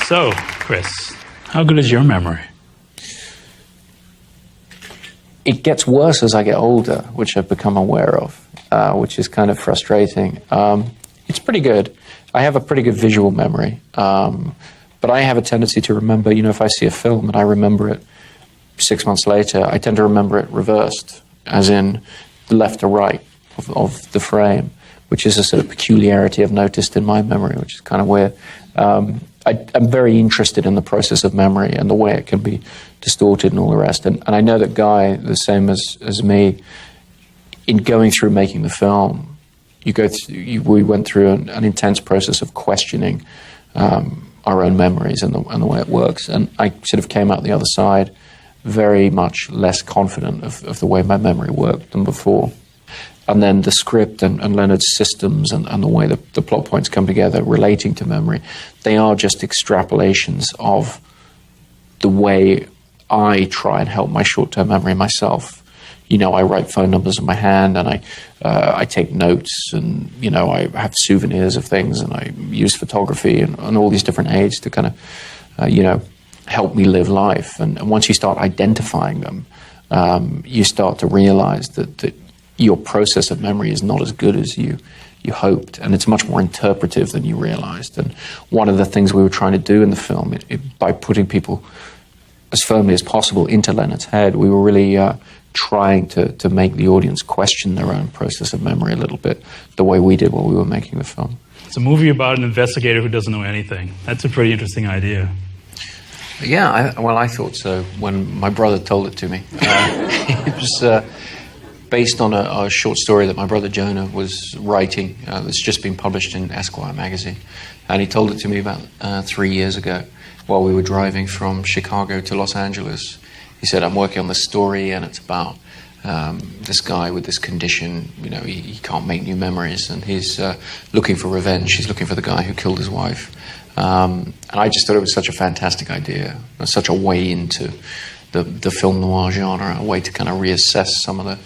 So, Chris, how good is your memory? It gets worse as I get older, which I've become aware of, which is kind of frustrating. It's pretty good. I have a pretty good visual memory, but I have a tendency to remember, if I see a film and I remember it 6 months later, I tend to remember it reversed, as in left to right of the frame, which is a sort of peculiarity I've noticed in my memory, which is kind of weird. I'm very interested in the process of memory and the way it can be distorted and all the rest. And I know that Guy, the same as me, in going through making the film, we went through an intense process of questioning our own memories and the way it works. And I sort of came out the other side very much less confident of the way my memory worked than before. And then the script and Leonard's systems and the way the plot points come together relating to memory, they are just extrapolations of the way I try and help my short-term memory myself. I write phone numbers in my hand, and I take notes, and I have souvenirs of things, and I use photography and all these different aids to kind of help me live life. And once you start identifying them, you start to realize that your process of memory is not as good as you hoped, and it's much more interpretive than you realized. And one of the things we were trying to do in the film, by putting people as firmly as possible into Leonard's head, we were really trying to make the audience question their own process of memory a little bit, the way we did while we were making the film. It's a movie about an investigator who doesn't know anything. That's a pretty interesting idea. Yeah, I thought so when my brother told it to me. It was based on a short story that my brother Jonah was writing that's just been published in Esquire magazine. And he told it to me about 3 years ago while we were driving from Chicago to Los Angeles. He said, I'm working on this story, and it's about this guy with this condition. He can't make new memories, and he's looking for revenge. He's looking for the guy who killed his wife. And I just thought it was such a fantastic idea, such a way into the film noir genre, a way to kind of reassess some of the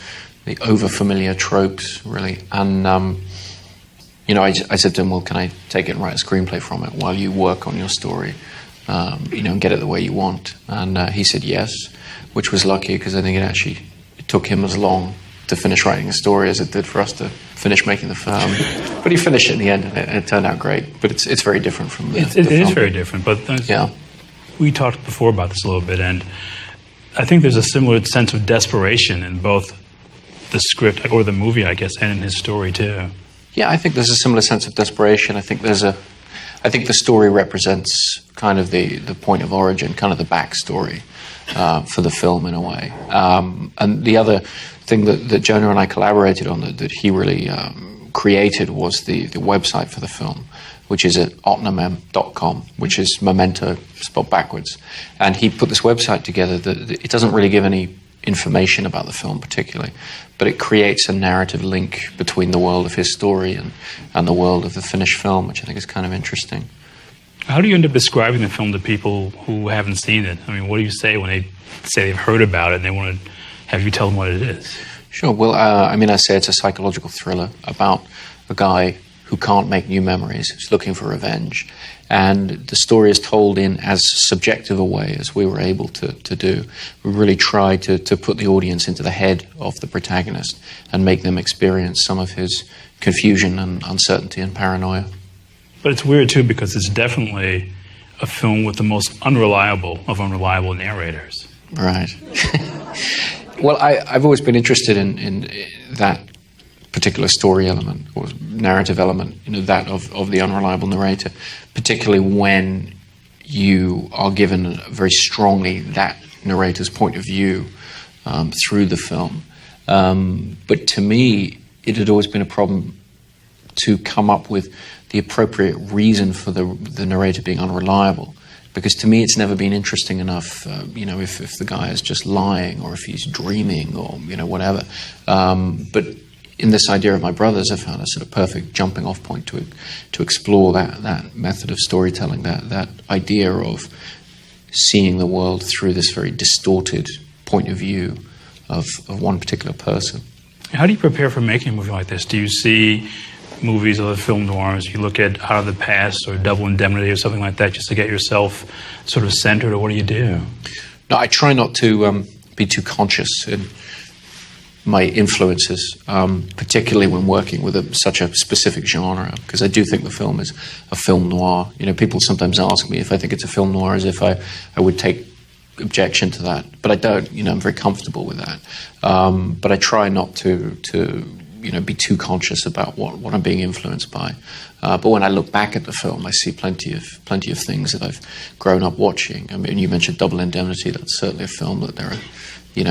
over-familiar tropes, really. And, I said to him, well, can I take it and write a screenplay from it while you work on your story, and get it the way you want? And he said yes, which was lucky, because I think it took him as long to finish writing the story as it did for us to finish making the film. But he finished it in the end, and it turned out great. But it's very different from the film. It is very different, but yeah. We talked before about this a little bit, and I think there's a similar sense of desperation in both the script or the movie, I guess, and in his story too. Yeah, I think there's a similar sense of desperation. I think the story represents kind of the point of origin, kind of the backstory for the film in a way. And the other thing that Jonah and I collaborated on that he really created was the website for the film, which is at otnomem.com, which is Memento spelled backwards. And he put this website together that it doesn't really give any information about the film particularly, but it creates a narrative link between the world of his story and the world of the finished film, which I think is kind of interesting. How do you end up describing the film to people who haven't seen it? I mean, what do you say when they say they've heard about it and they want to have you tell them what it is? Sure. Well, I say it's a psychological thriller about a guy who can't make new memories, who's looking for revenge. And the story is told in as subjective a way as we were able to do. We really tried to put the audience into the head of the protagonist and make them experience some of his confusion and uncertainty and paranoia. But it's weird, too, because it's definitely a film with the most unreliable of unreliable narrators. Right. Well, I've always been interested in that particular story element or narrative element, that of the unreliable narrator, particularly when you are given very strongly that narrator's point of view through the film. But to me, it had always been a problem to come up with the appropriate reason for the narrator being unreliable. Because to me, it's never been interesting enough, if the guy is just lying or if he's dreaming or, whatever. But in this idea of my brother's, I found a sort of perfect jumping off point to explore that method of storytelling, that idea of seeing the world through this very distorted point of view of one particular person. How do you prepare for making a movie like this? Do you see movies, other film noirs? You look at Out of the Past or Double Indemnity or something like that just to get yourself sort of centered, or what do you do? No, I try not to be too conscious in my influences, particularly when working with such a specific genre, because I do think the film is a film noir. You know, people sometimes ask me if I think it's a film noir, as if I would take objection to that, but I don't. You know, I'm very comfortable with that. But I try not to be too conscious about what I'm being influenced by. But when I look back at the film, I see plenty of things that I've grown up watching. I mean, you mentioned Double Indemnity. That's certainly a film that there are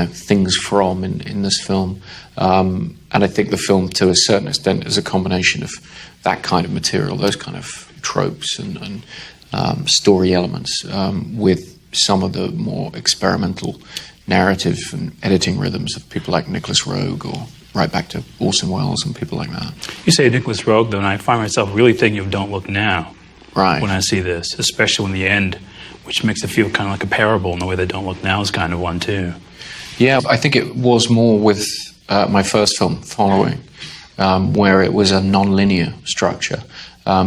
things from in this film. And I think the film, to a certain extent, is a combination of that kind of material, those kind of tropes and story elements, with some of the more experimental narrative and editing rhythms of people like Nicholas Roeg, or right back to Orson Welles and people like that. You say Nicholas Roeg, though, and I find myself really thinking of Don't Look Now when I see this, especially when the end, which makes it feel kind of like a parable in the way that Don't Look Now is kind of one, too. Yeah, I think it was more with my first film, Following, where it was a non-linear structure.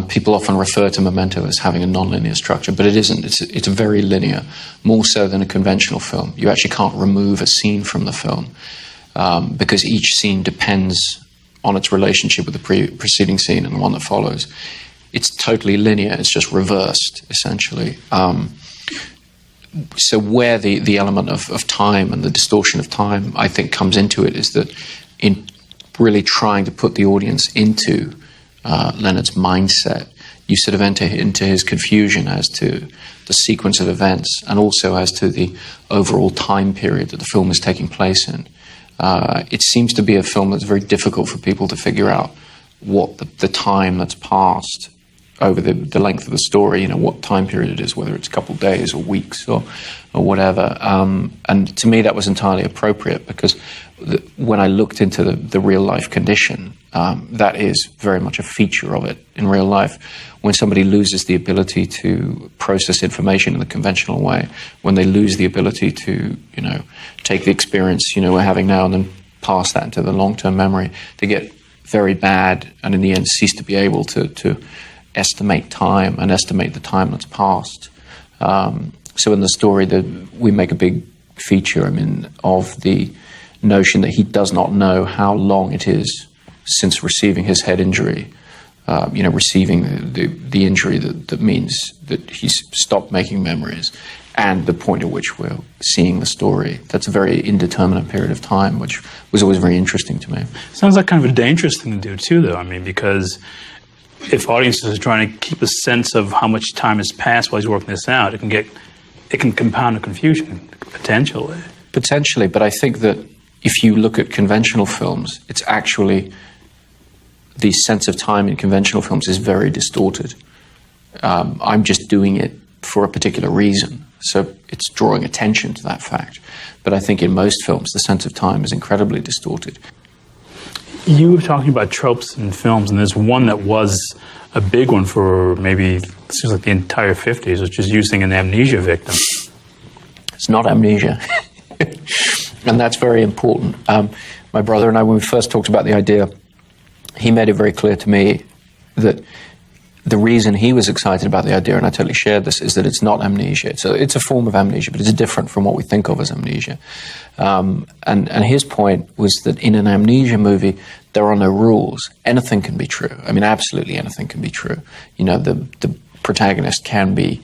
People often refer to Memento as having a non-linear structure, but it isn't. It's very linear, more so than a conventional film. You actually can't remove a scene from the film because each scene depends on its relationship with the preceding scene and the one that follows. It's totally linear. It's just reversed, essentially. So where the element of time and the distortion of time, I think, comes into it is that in really trying to put the audience into Leonard's mindset, you sort of enter into his confusion as to the sequence of events and also as to the overall time period that the film is taking place in. It seems to be a film that's very difficult for people to figure out what the time that's passed over the length of the story, what time period it is, whether it's a couple of days or weeks or whatever. And to me, that was entirely appropriate because when I looked into the real-life condition, that is very much a feature of it in real life. When somebody loses the ability to process information in the conventional way, when they lose the ability to, take the experience, we're having now and then pass that into the long-term memory, they get very bad and in the end cease to be able to estimate time and estimate the time that's passed. So in the story, we make a big feature, of the notion that he does not know how long it is since receiving his head injury, receiving the injury that means that he's stopped making memories, and the point at which we're seeing the story. That's a very indeterminate period of time, which was always very interesting to me. Sounds like kind of a dangerous thing to do too, though. Because if audiences are trying to keep a sense of how much time has passed while he's working this out, it can compound a confusion, potentially. Potentially, but I think that if you look at conventional films, it's actually the sense of time in conventional films is very distorted. I'm just doing it for a particular reason, so it's drawing attention to that fact. But I think in most films, the sense of time is incredibly distorted. You were talking about tropes in films, and there's one that was a big one for maybe, it seems like the entire 50s, which is using an amnesia victim. It's not amnesia. And that's very important. My brother and I, when we first talked about the idea, he made it very clear to me that the reason he was excited about the idea, and I totally shared this, is that it's not amnesia. It's a form of amnesia, but it's different from what we think of as amnesia. And his point was that in an amnesia movie, there are no rules. Anything can be true. Absolutely anything can be true. The protagonist can be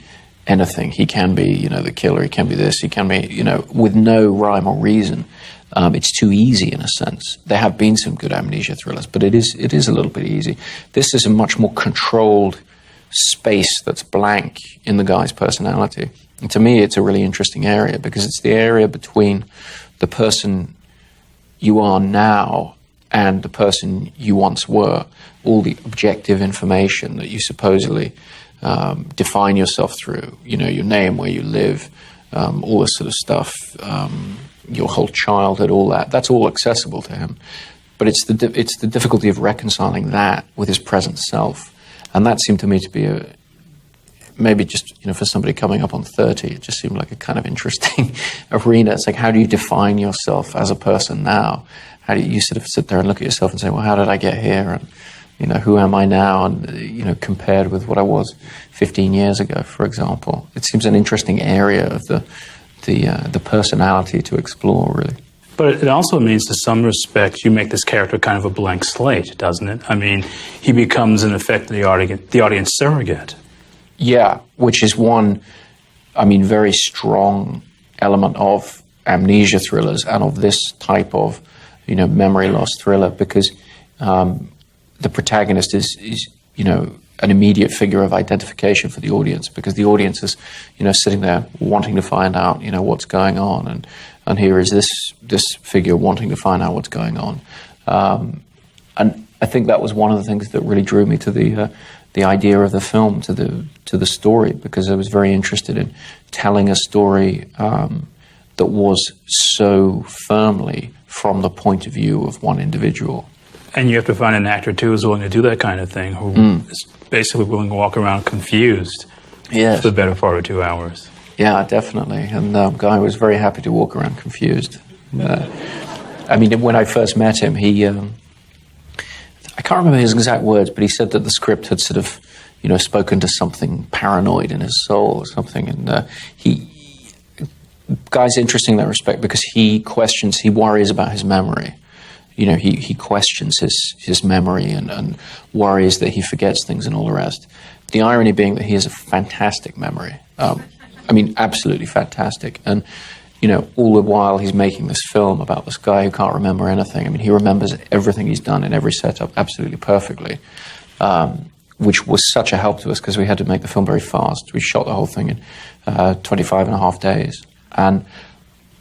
anything. He can be, the killer. He can be this. He can be, with no rhyme or reason. It's too easy in a sense. There have been some good amnesia thrillers, but it is a little bit easy. This is a much more controlled space that's blank in the guy's personality. And to me, it's a really interesting area because it's the area between the person you are now and the person you once were. All the objective information that you supposedly define yourself through, your name, where you live, all this sort of stuff, your whole childhood, all that's all accessible to him. But it's the difficulty of reconciling that with his present self. And that seemed to me to be maybe just, for somebody coming up on 30, it just seemed like a kind of interesting arena. It's like, how do you define yourself as a person now? How do you sort of sit there and look at yourself and say, well, how did I get here? And You know, who am I now? And, you know, compared with what I was 15 years ago, for example. It seems an interesting area of the personality to explore, really. But it also means, to some respect, you make this character kind of a blank slate, doesn't it? I mean, he becomes, in effect, the audience surrogate. Yeah, which is one, I mean, very strong element of amnesia thrillers and of this type of, you know, memory loss thriller, because the protagonist is, you know, an immediate figure of identification for the audience, because the audience is, you know, sitting there wanting to find out, you know, what's going on, and here is this figure wanting to find out what's going on, and I think that was one of the things that really drew me to the idea of the film, to the story, because I was very interested in telling a story that was so firmly from the point of view of one individual. And you have to find an actor, too, who's willing to do that kind of thing, who is basically willing to walk around confused for the better part of 2 hours. Yeah, definitely. And Guy was very happy to walk around confused. I mean, when I first met him, he... I can't remember his exact words, but he said that the script had sort of, you know, spoken to something paranoid in his soul or something. And Guy's interesting in that respect, because he worries about his memory. You know, he questions his memory and worries that he forgets things and all the rest. The irony being that he has a fantastic memory. I mean, absolutely fantastic. And, you know, all the while he's making this film about this guy who can't remember anything. I mean, he remembers everything he's done in every setup absolutely perfectly, which was such a help to us, because we had to make the film very fast. We shot the whole thing in 25 and a half days. And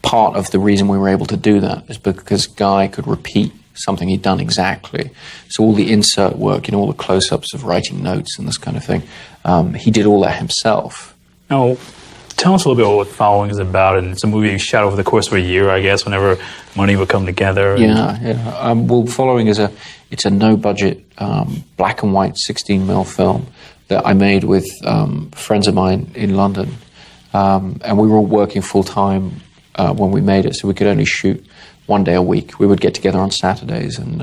part of the reason we were able to do that is because Guy could repeat something he'd done exactly. So all the insert work, you know, all the close-ups of writing notes and this kind of thing, he did all that himself. Now, tell us a little bit what Following is about. And it's a movie you shot over the course of a year, I guess, whenever money would come together. Yeah. Well, Following is it's a no-budget, black and white 16mm film that I made with friends of mine in London. And we were all working full-time when we made it, so we could only shoot 1 day a week. We would get together on Saturdays and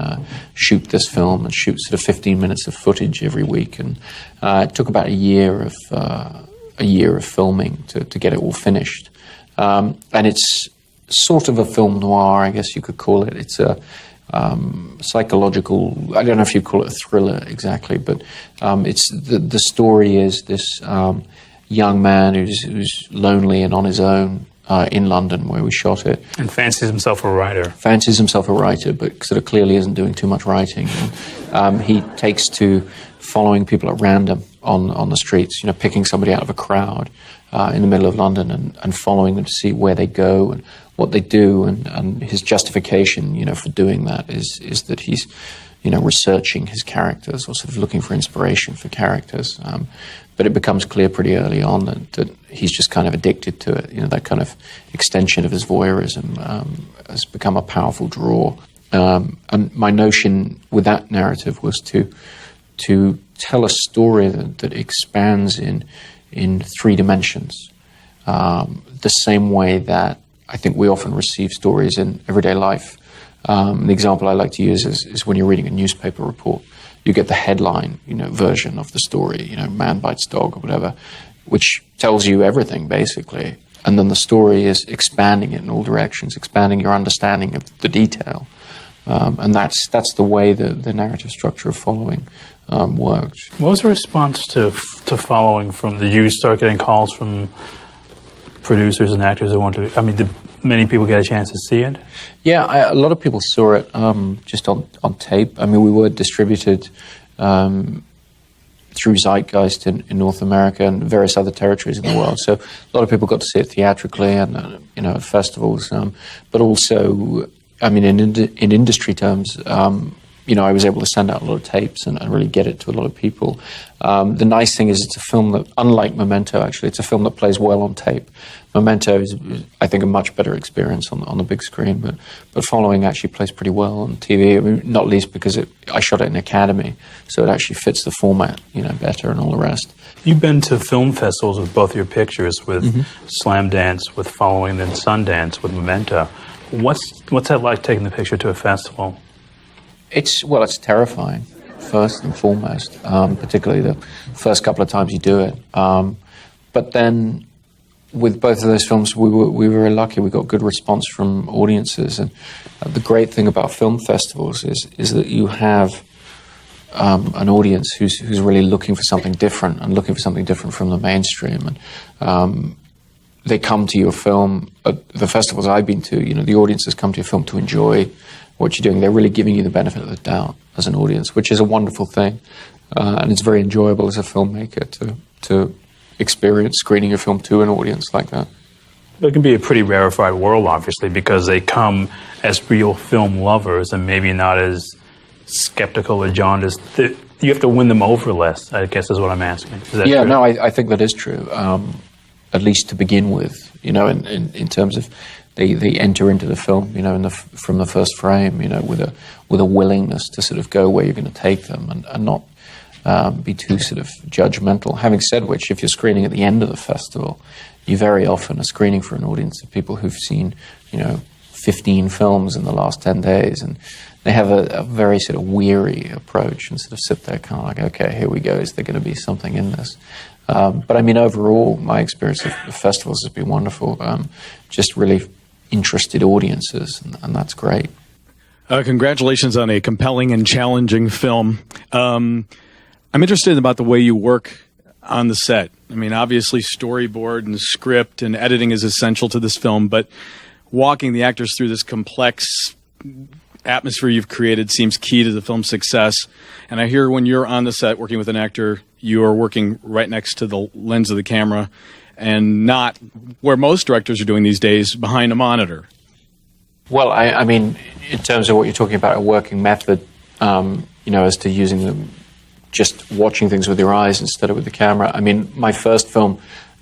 shoot this film and shoot sort of 15 minutes of footage every week. And it took about a year of filming to get it all finished. And it's sort of a film noir, I guess you could call it. It's a psychological, I don't know if you'd call it a thriller exactly, but it's the story is this young man who's lonely and on his own in London, where we shot it. And fancies himself a writer. But sort of clearly isn't doing too much writing. And, he takes to following people at random on the streets, you know, picking somebody out of a crowd in the middle of London and following them to see where they go and what they do. And his justification, you know, for doing that is that he's, you know, researching his characters or sort of looking for inspiration for characters. But it becomes clear pretty early on that he's just kind of addicted to it. You know, that kind of extension of his voyeurism has become a powerful draw. And my notion with that narrative was to tell a story that expands in 3 dimensions. The same way that I think we often receive stories in everyday life. The example I like to use is when you're reading a newspaper report. You get the headline, you know, version of the story, you know, man bites dog or whatever, which tells you everything, basically. And then the story is expanding it in all directions, expanding your understanding of the detail. And that's the way the narrative structure of Following worked. What was the response to Following from the... You start getting calls from producers and actors that want to... I mean, did many people get a chance to see it? Yeah, a lot of people saw it just on tape. I mean, we were distributed through Zeitgeist in North America and various other territories in the world. So a lot of people got to see it theatrically and, you know, at festivals. But also, I mean, in industry terms, you know, I was able to send out a lot of tapes and really get it to a lot of people. The nice thing is it's a film that, unlike Memento, actually, it's a film that plays well on tape. Memento is, I think, a much better experience on the big screen, but Following actually plays pretty well on TV, I mean, not least because I shot it in Academy, so it actually fits the format, you know, better and all the rest. You've been to film festivals with both your pictures, with Slam Dance, with Following, then Sundance, with Memento. What's that like, taking the picture to a festival? It's terrifying, first and foremost, particularly the first couple of times you do it. But then with both of those films, we were very lucky. We got good response from audiences. And the great thing about film festivals is that you have an audience who's really looking for something different and looking for something different from the mainstream. And they come to your film at the festivals I've been to. The audiences come to your film to enjoy what you're doing. They're really giving you the benefit of the doubt as an audience, which is a wonderful thing. And it's very enjoyable as a filmmaker to experience screening a film to an audience like that. It can be a pretty rarefied world, obviously, because they come as real film lovers and maybe not as skeptical or jaundiced. You have to win them over less, I guess is what I'm asking. Is that true? No, I think that is true, at least to begin with, in terms of they enter into the film, from the first frame, with a willingness to sort of go where you're going to take them and not be too sort of judgmental. Having said which, if you're screening at the end of the festival, you very often are screening for an audience of people who've seen, 15 films in the last 10 days, and they have a very sort of weary approach and sort of sit there kind of like, okay, here we go, is there going to be something in this? But I mean, overall, my experience of festivals has been wonderful. Just really interested audiences, and that's great. Congratulations on a compelling and challenging film. I'm interested about the way you work on the set. I mean, obviously storyboard and script and editing is essential to this film, but walking the actors through this complex atmosphere you've created seems key to the film's success. And I hear when you're on the set working with an actor, you are working right next to the lens of the camera and not where most directors are doing these days, behind a monitor. Well, I mean, in terms of what you're talking about, a working method, as to using them, just watching things with your eyes instead of with the camera. I mean, my first film,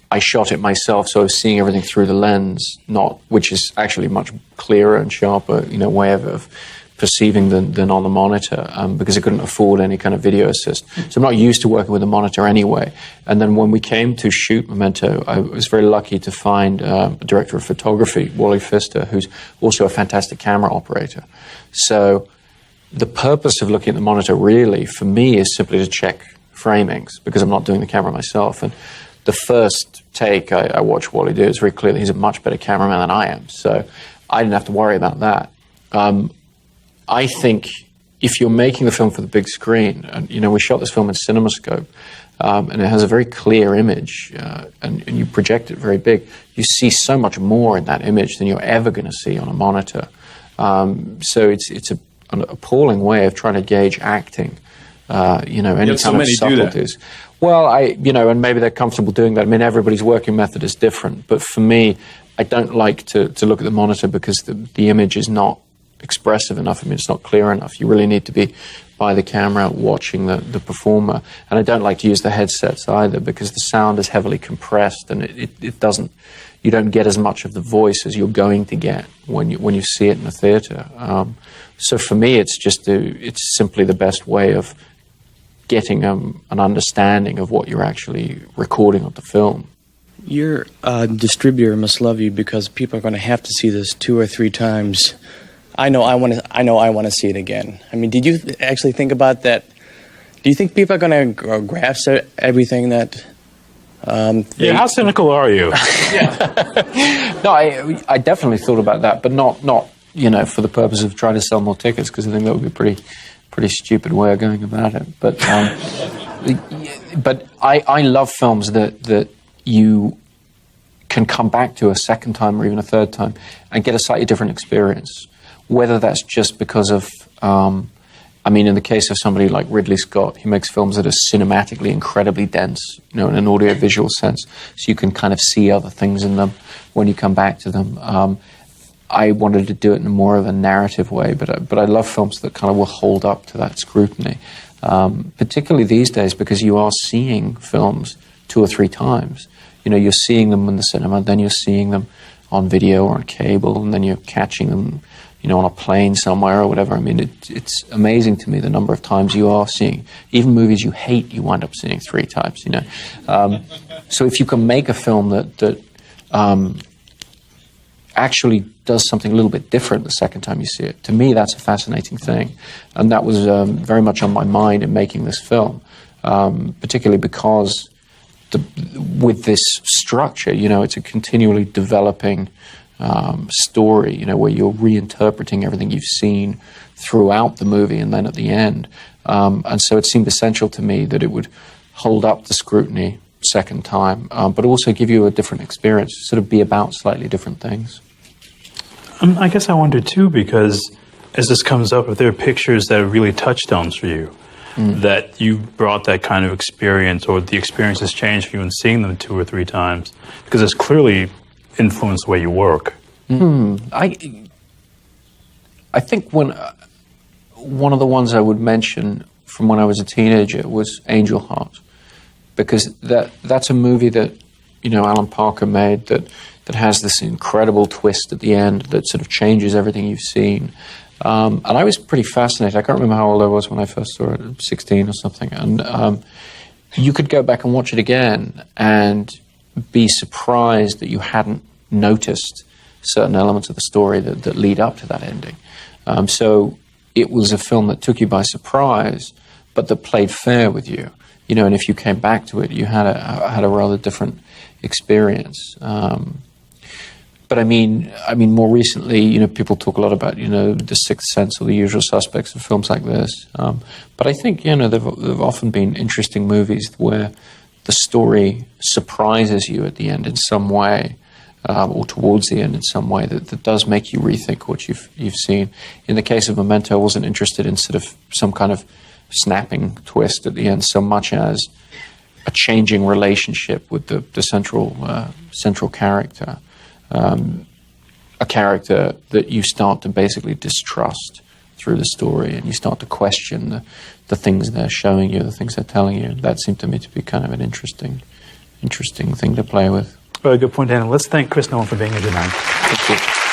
I shot it myself, so I was seeing everything through the lens, which is actually much clearer and sharper, way of perceiving than on the monitor, because I couldn't afford any kind of video assist. So I'm not used to working with a monitor anyway. And then when we came to shoot Memento, I was very lucky to find a director of photography, Wally Pfister, who's also a fantastic camera operator. So the purpose of looking at the monitor really, for me, is simply to check framings, because I'm not doing the camera myself. And the first take I watched Wally do, it's very clear that he's a much better cameraman than I am. So I didn't have to worry about that. I think if you're making the film for the big screen, and we shot this film in CinemaScope, and it has a very clear image, and you project it very big, you see so much more in that image than you're ever going to see on a monitor. So it's an appalling way of trying to gauge acting, any kind of subtleties. Well, and maybe they're comfortable doing that. I mean, everybody's working method is different, but for me, I don't like to look at the monitor because the image is not expressive enough. I mean, it's not clear enough. You really need to be by the camera watching the performer. And I don't like to use the headsets either because the sound is heavily compressed and it doesn't, you don't get as much of the voice as you're going to get when you see it in the theater. So for me, it's simply the best way of getting an understanding of what you're actually recording of the film. Your distributor must love you because people are going to have to see this 2 or 3 times. I know I want to see it again. I mean, did you actually think about that? Do you think people are going to grasp everything that? How cynical are you? No, I definitely thought about that, but not for the purpose of trying to sell more tickets, because I think that would be a pretty stupid way of going about it. But but I love films that you can come back to a second time or even a third time and get a slightly different experience. Whether that's just because of, in the case of somebody like Ridley Scott, he makes films that are cinematically incredibly dense, in an audio-visual sense, so you can kind of see other things in them when you come back to them. I wanted to do it in more of a narrative way, but I love films that kind of will hold up to that scrutiny, particularly these days because you are seeing films 2 or 3 times. You're seeing them in the cinema, then you're seeing them on video or on cable, and then you're catching them on a plane somewhere or whatever. I mean, it's amazing to me the number of times you are seeing. Even movies you hate, you wind up seeing 3 times, So if you can make a film that actually does something a little bit different the second time you see it. To me, that's a fascinating thing. And that was very much on my mind in making this film, particularly because with this structure, you know, it's a continually developing story, you know, where you're reinterpreting everything you've seen throughout the movie and then at the end. And so it seemed essential to me that it would hold up the scrutiny second time, but also give you a different experience, sort of be about slightly different things. I guess I wonder too, because as this comes up, if there are pictures that are really touchstones for you, that you brought that kind of experience, or the experience has changed for you in seeing them 2 or 3 times, because it's clearly influenced the way you work. I think one of the ones I would mention from when I was a teenager was Angel Heart, because that's a movie that, you know, Alan Parker made that has this incredible twist at the end that sort of changes everything you've seen. And I was pretty fascinated. I can't remember how old I was when I first saw it, 16 or something. And you could go back and watch it again and be surprised that you hadn't noticed certain elements of the story that lead up to that ending. So it was a film that took you by surprise, but that played fair with you. You know, and if you came back to it, you had a rather different experience. But I mean, more recently, you know, people talk a lot about, you know, The Sixth Sense or The Usual Suspects and films like this. But I think, you know, there've often been interesting movies where the story surprises you at the end in some way, or towards the end in some way that does make you rethink what you've seen. In the case of Memento, I wasn't interested in sort of some kind of snapping twist at the end so much as a changing relationship with the central character. A character that you start to basically distrust through the story, and you start to question the things they're showing you, the things they're telling you. That seemed to me to be kind of an interesting thing to play with. Very good point, Anna. Let's thank Chris Nolan for being here tonight. Thank you.